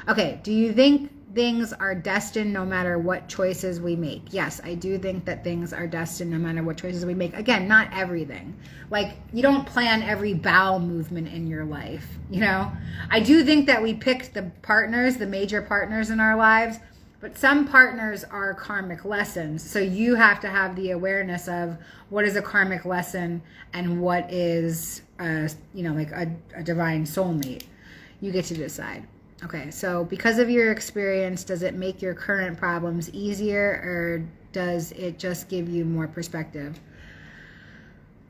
Okay, do you think things are destined no matter what choices we make? Yes, I do think that things are destined no matter what choices we make. Again, not everything. Like, you don't plan every bowel movement in your life, you know? I do think that we pick the partners, the major partners in our lives, but some partners are karmic lessons. So you have to have the awareness of what is a karmic lesson and what is, like a divine soulmate. You get to decide. Okay, so because of your experience, does it make your current problems easier, or does it just give you more perspective?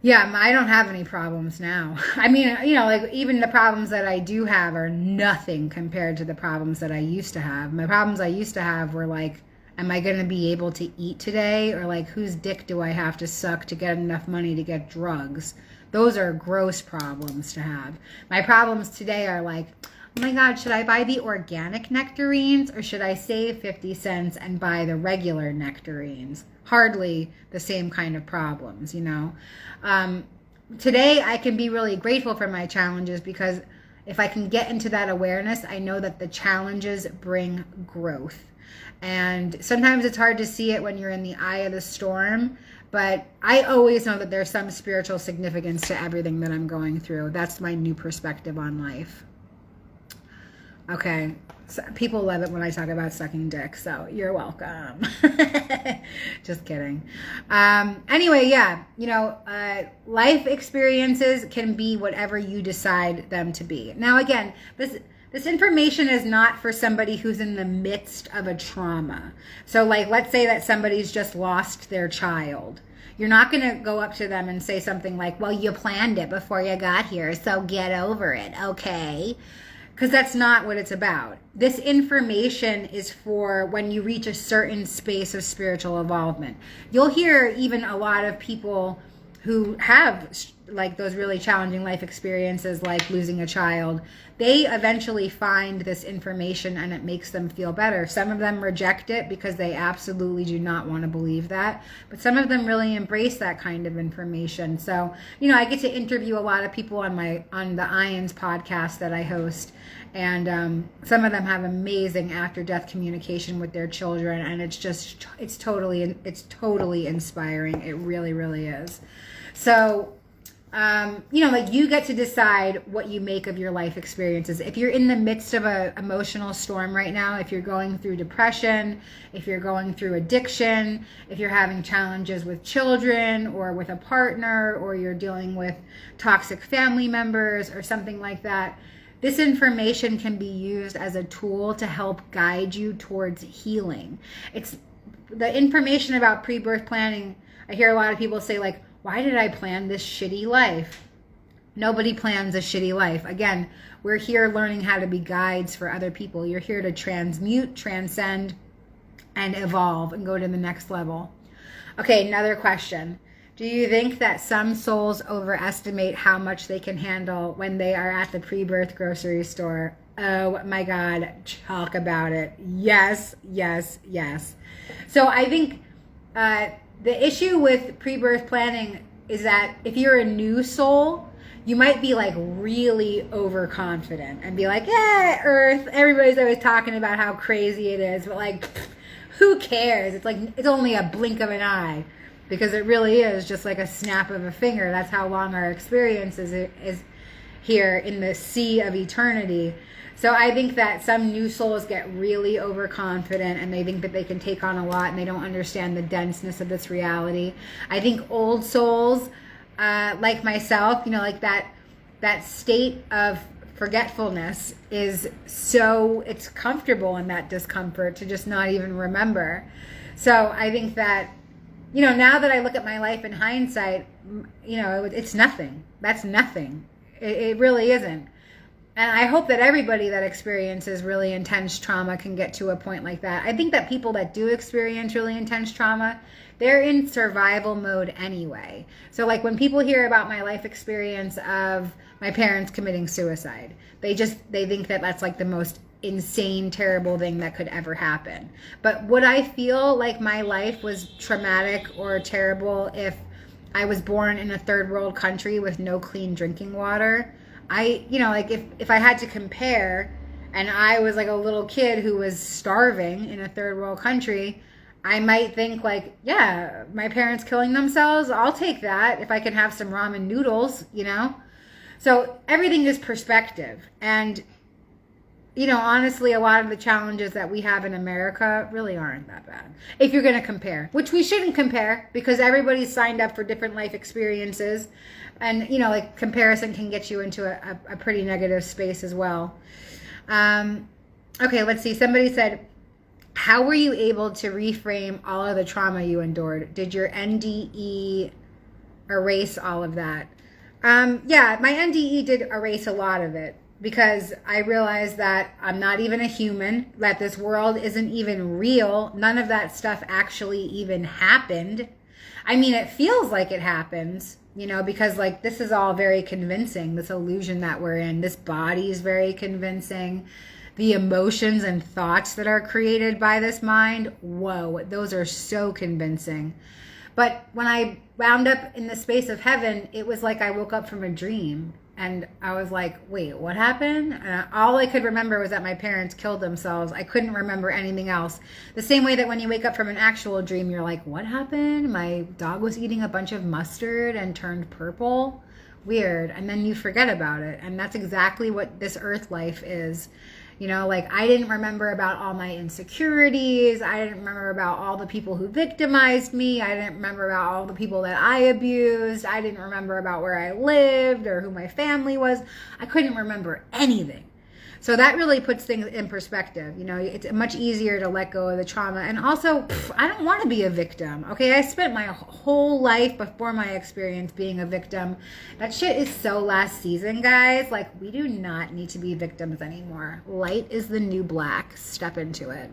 Yeah, I don't have any problems now. I mean, like, even the problems that I do have are nothing compared to the problems that I used to have. My problems I used to have were like, am I going to be able to eat today? Or like, whose dick do I have to suck to get enough money to get drugs? Those are gross problems to have. My problems today are like, oh my God, should I buy the organic nectarines or should I save 50 cents and buy the regular nectarines? Hardly the same kind of problems, you know. Today I can be really grateful for my challenges because if I can get into that awareness, I know that the challenges bring growth. And sometimes it's hard to see it when you're in the eye of the storm, but I always know that there's some spiritual significance to everything that I'm going through. That's my new perspective on life. Okay, so people love it when I talk about sucking dick, so you're welcome. Just kidding. Anyway, yeah, life experiences can be whatever you decide them to be. Now, again, this information is not for somebody who's in the midst of a trauma. So, like, let's say that somebody's just lost their child. You're not going to go up to them and say something like, well, you planned it before you got here, so get over it, okay? Because that's not what it's about. This information is for when you reach a certain space of spiritual involvement. You'll hear even a lot of people who have like those really challenging life experiences, like losing a child. They eventually find this information and it makes them feel better. Some of them reject it because they absolutely do not want to believe that. But some of them really embrace that kind of information. So, I get to interview a lot of people on the Ions podcast that I host. And some of them have amazing after-death communication with their children. And it's totally inspiring. It really, really is. So, like, you get to decide what you make of your life experiences. If you're in the midst of an emotional storm right now, if you're going through depression, if you're going through addiction, if you're having challenges with children or with a partner, or you're dealing with toxic family members or something like that, this information can be used as a tool to help guide you towards healing. It's the information about pre-birth planning. I hear a lot of people say, like, why did I plan this shitty life? Nobody plans a shitty life. Again, we're here learning how to be guides for other people. You're here to transmute, transcend, and evolve and go to the next level. Okay, another question. Do you think that some souls overestimate how much they can handle when they are at the pre-birth grocery store? Oh my God, talk about it. Yes, yes, yes. So I think the issue with pre-birth planning is that if you're a new soul, you might be like really overconfident and be like, yeah, Earth, everybody's always talking about how crazy it is, but like, who cares? It's like, it's only a blink of an eye, because it really is just like a snap of a finger. That's how long our experience is here in the sea of eternity. So I think that some new souls get really overconfident and they think that they can take on a lot and they don't understand the denseness of this reality. I think old souls, like myself, like that state of forgetfulness is it's comfortable in that discomfort to just not even remember. So I think that, now that I look at my life in hindsight, it's nothing. That's nothing. It really isn't. And I hope that everybody that experiences really intense trauma can get to a point like that. I think that people that do experience really intense trauma, they're in survival mode anyway. So like when people hear about my life experience of my parents committing suicide, they think that that's like the most insane, terrible thing that could ever happen. But would I feel like my life was traumatic or terrible if I was born in a third world country with no clean drinking water? If I had to compare, and I was like a little kid who was starving in a third world country, I might think like, yeah, my parents killing themselves, I'll take that if I can have some ramen noodles, you know? So everything is perspective. And, you know, honestly, a lot of the challenges that we have in America really aren't that bad. If you're going to compare, which we shouldn't compare because everybody's signed up for different life experiences. And, you know, like comparison can get you into a pretty negative space as well. Okay, let's see. Somebody said, how were you able to reframe all of the trauma you endured? Did your NDE erase all of that? Yeah, my NDE did erase a lot of it because I realized that I'm not even a human, that this world isn't even real. None of that stuff actually even happened. I mean, it feels like it happens, you know, because like this is all very convincing, this illusion that we're in. This body is very convincing. The emotions and thoughts that are created by this mind, whoa, those are so convincing. But when I wound up in the space of heaven, it was like I woke up from a dream. And I was like, wait, what happened? And all I could remember was that my parents killed themselves. I couldn't remember anything else. The same way that when you wake up from an actual dream, you're like, what happened? My dog was eating a bunch of mustard and turned purple. Weird. And then you forget about it. And that's exactly what this earth life is. You know, like I didn't remember about all my insecurities. I didn't remember about all the people who victimized me. I didn't remember about all the people that I abused. I didn't remember about where I lived or who my family was. I couldn't remember anything. So that really puts things in perspective. You know, it's much easier to let go of the trauma. And also, I don't want to be a victim. Okay, I spent my whole life before my experience being a victim. That shit is so last season, guys. Like, we do not need to be victims anymore. Light is the new black. Step into it.